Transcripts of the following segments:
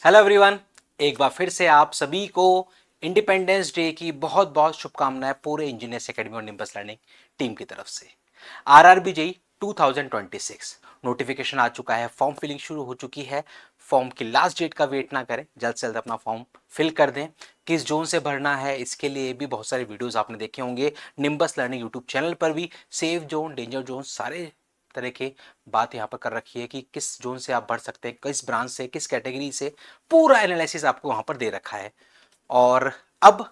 Hello everyone. एक बार फिर से आप सभी को इंडिपेंडेंस डे की बहुत बहुत शुभकामनाएं पूरे इंजीनियर्स एकेडमी और निम्बस लर्निंग टीम की तरफ से। आरआरबी जेई 2026 नोटिफिकेशन आ चुका है, फॉर्म फिलिंग शुरू हो चुकी है। फॉर्म की लास्ट डेट का वेट ना करें, जल्द से जल्द अपना फॉर्म फिल कर दें। किस जोन से भरना है इसके लिए भी बहुत सारे वीडियोस आपने देखे होंगे निम्बस लर्निंग यूट्यूब चैनल पर भी। सेफ जोन, डेंजर जोन, सारे तरह की बात यहाँ पर कर रखी है कि किस जोन से आप बढ़ सकते हैं, किस ब्रांच से, किस कैटेगरी से, पूरा एनालिसिस आपको वहां पर दे रखा है। और अब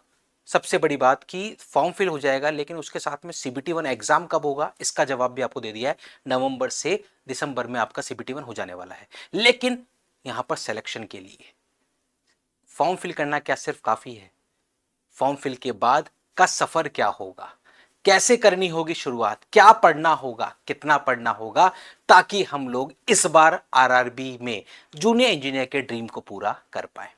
सबसे बड़ी बात कि फॉर्म फिल हो जाएगा, लेकिन उसके साथ में सीबीटी वन एग्जाम कब होगा इसका जवाब भी आपको दे दिया है। नवंबर से दिसंबर में आपका सीबीटी वन हो जाने वाला है। लेकिन यहां पर सिलेक्शन के लिए फॉर्म फिल करना क्या सिर्फ काफी है? फॉर्म फिल के बाद का सफर क्या होगा, कैसे करनी होगी शुरुआत, क्या पढ़ना होगा, कितना पढ़ना होगा, ताकि हम लोग इस बार आरआरबी में जूनियर इंजीनियर के ड्रीम को पूरा कर पाए।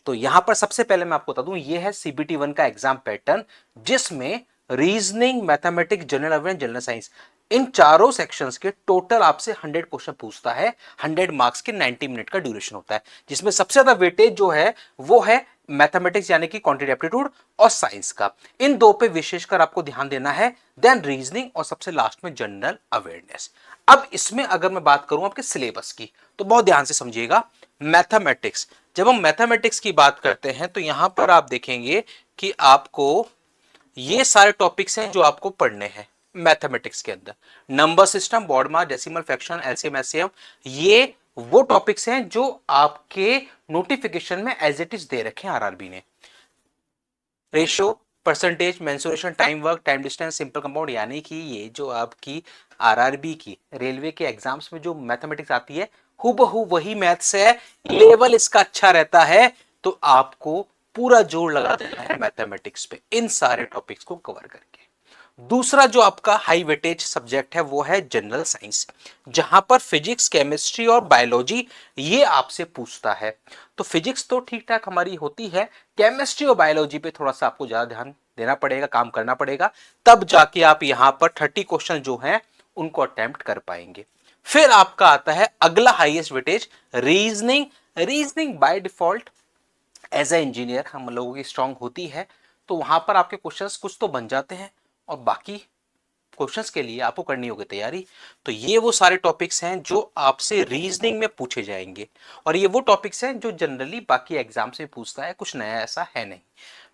तो यहां पर सबसे पहले मैं आपको बता दूं, यह है सीबीटी वन का एग्जाम पैटर्न, जिसमें reasoning, mathematics, general awareness, general science, इन चारों सेक्शंस के टोटल आपसे 100 क्वेश्चन पूछता है। 100 मार्क्स के 90 मिनट का ड्यूरेशन होता है, जिसमें सबसे ज्यादा वेटेज जो है वो है मैथमेटिक्स यानी कि क्वांटिटेटिव एप्टीट्यूड और साइंस का। इन दो पे विशेषकर आपको ध्यान देना है, देन रीजनिंग और सबसे लास्ट में जनरल अवेयरनेस। अब इसमें अगर मैं बात करूं आपके सिलेबस की, तो बहुत ध्यान से समझिएगा। मैथमेटिक्स, जब हम मैथमेटिक्स की बात करते हैं तो यहां पर आप देखेंगे कि आपको ये सारे टॉपिक्स हैं जो आपको पढ़ने हैं मैथमेटिक्स के अंदर। नंबर सिस्टम, बॉड मास, डेसिमल फ्रैक्शन, एलसीएम, एचसीएम, ये वो टॉपिक्स हैं जो आपके नोटिफिकेशन में एज इट इज दे रखे हैं आरआरबी ने। Ratio, percentage, mensuration, time work, time distance, simple compound, यानी कि ये जो आपकी आरआरबी की रेलवे के एग्जाम्स में जो मैथमेटिक्स आती है, हूबहू वही मैथ्स है। लेवल इसका अच्छा रहता है, तो आपको पूरा जोर लगा देना है मैथमेटिक्स पे, इन सारे टॉपिक्स को कवर करके। दूसरा जो आपका हाई वेटेज सब्जेक्ट है वो है जनरल साइंस, जहां पर फिजिक्स, केमिस्ट्री और बायोलॉजी ये आपसे पूछता है। तो फिजिक्स तो ठीक ठाक हमारी होती है, केमिस्ट्री और बायोलॉजी पे थोड़ा सा आपको ज्यादा ध्यान देना पड़ेगा, काम करना पड़ेगा, तब जाके आप यहां पर 30 क्वेश्चन जो हैं उनको अटेम्प्ट कर पाएंगे। फिर आपका आता है अगला highest weightage, reasoning. Reasoning by default as a engineer हम लोगों की स्ट्रांग होती है, तो वहां पर आपके क्वेश्चंस कुछ तो बन जाते हैं, और बाकी क्वेश्चंस के लिए आपको करनी होगी तैयारी। तो ये वो सारे टॉपिक्स हैं जो आपसे रीजनिंग में पूछे जाएंगे, और ये वो टॉपिक्स हैं जो जनरली बाकी एग्जाम से पूछता है, कुछ नया ऐसा है नहीं।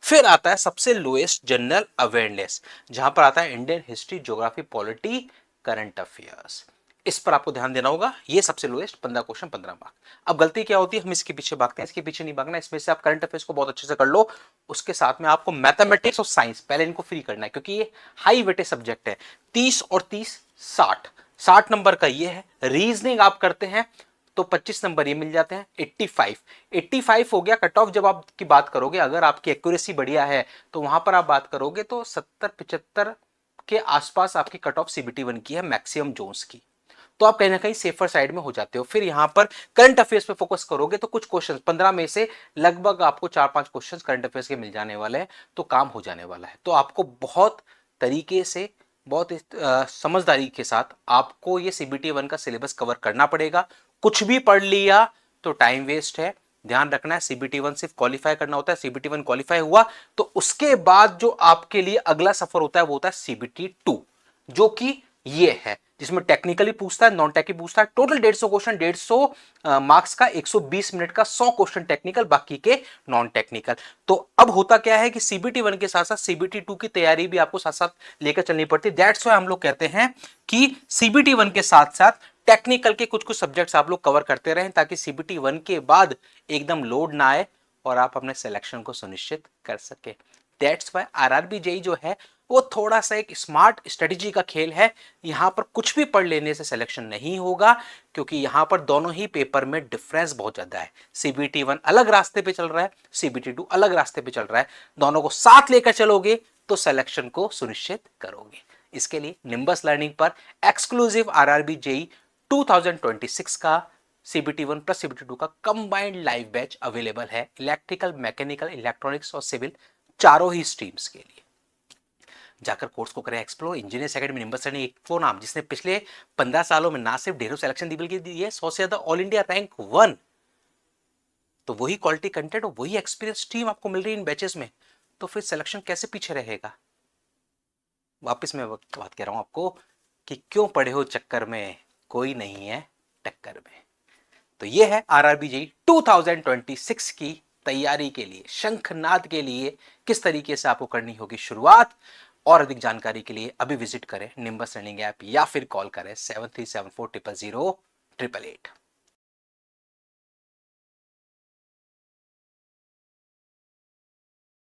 फिर आता है सबसे लोएस्ट, जनरल अवेयरनेस, जहां पर आता है Indian history, geography, polity, current affairs. इस पर आपको ध्यान देना होगा। ये सबसे लोएस्ट, 15 क्वेश्चन 15 मार्क। अब गलती क्या होती है, हम इसके पीछे भागते हैं, इसके पीछे नहीं भागना, इसमें से आप करंट अफेयर्स को बहुत अच्छे से कर लो, उसके साथ में आपको मैथमेटिक्स और साइंस पहले इनको फ्री करना है, क्योंकि ये हाई वेटेज सब्जेक्ट है। 30 और 30 60, 60 नंबर का ये है। रीजनिंग आप करते हैं तो 25 नंबर ये मिल जाते हैं। 85, 85 हो गया कट ऑफ। जब आप की बात करोगे, अगर आपकी एक्यूरेसी बढ़िया है तो वहां पर आप बात करोगे तो 70 75 के आसपास आपकी कट ऑफ सीबीटी वन की है, मैक्सिमम जोन्स की। तो आप कहीं ना कहीं सेफर साइड में हो जाते हो। फिर यहां पर करंट अफेयर्स पे फोकस करोगे तो कुछ क्वेश्चन 15 में से लगभग आपको 4-5 क्वेश्चन करंट अफेयर्स के मिल जाने वाले हैं, तो काम हो जाने वाला है। तो आपको बहुत तरीके से, बहुत समझदारी के साथ आपको ये सीबीटी वन का सिलेबस कवर करना पड़ेगा। कुछ भी पढ़ लिया तो टाइम वेस्ट है। ध्यान रखना है, सीबीटी वन सिर्फ क्वालिफाई करना होता है। सीबीटी वन क्वालिफाई हुआ तो उसके बाद जो आपके लिए अगला सफर होता है वो होता है सीबीटी टू, जो कि ये है, जिसमें टेक्निकली पूछता है, नॉन टेक्निकल पूछता है। टोटल 150 क्वेश्चन, 150 मार्क्स का, 120 मिनट का, 100 क्वेश्चन टेक्निकल, बाकी के नॉन टेक्निकल। तो अब होता क्या है कि सीबीटी वन के साथ साथ सीबीटी टू की तैयारी भी आपको साथ साथ लेकर चलनी पड़ती है। दैट्स व्हाई हम लोग कहते हैं कि सीबीटी वन के साथ साथ टेक्निकल के कुछ कुछ सब्जेक्ट्स आप लोग कवर करते रहें, ताकि सीबीटी वन के बाद एकदम लोड ना आए और आप अपने सिलेक्शन को सुनिश्चित कर सके। दैट्स वाई आरआरबी जेई जो है वो थोड़ा सा एक स्मार्ट स्ट्रेटेजी का खेल है। यहां पर कुछ भी पढ़ लेने से सिलेक्शन नहीं होगा, क्योंकि यहां पर दोनों ही पेपर में डिफरेंस बहुत ज्यादा है। सीबीटी वन अलग रास्ते पे चल रहा है, सीबीटी टू अलग रास्ते पे चल रहा है। दोनों को साथ लेकर चलोगे तो सिलेक्शन को सुनिश्चित करोगे। इसके लिए निम्बस लर्निंग पर एक्सक्लूसिव आरआरबी जेई 2026 का CBT one plus CBT two का कंबाइंड लाइव बैच अवेलेबल है। इलेक्ट्रिकल, मैकेनिकल, इलेक्ट्रॉनिक्स और सिविल, चारों ही स्ट्रीम्स के लिए जाकर कोर्स को करें explore. Engineers academy nimbus learning, एक वो नाम जिसने पिछले 15 सालों में ना सिर्फ ढेरों सिलेक्शन दी, बल्कि दी है 100 से ज्यादा ऑल इंडिया रैंक 1 तो वही क्वालिटी कंटेंट और वही एक्सपीरियंस टीम आपको मिल रही है इन बैचेस में, तो फिर सिलेक्शन कैसे पीछे रहेगा। वापस मैं बात कह रहा हूं आपको कि क्यों पड़े हो चक्कर में, कोई नहीं है टक्कर में। तो ये है आरआरबी जेईई 2026 की तैयारी के लिए, शंखनाद के लिए किस तरीके से आपको करनी होगी शुरुआत। और अधिक जानकारी के लिए अभी विजिट करें निम्बस लर्निंग ऐप या फिर कॉल करें 7374000888।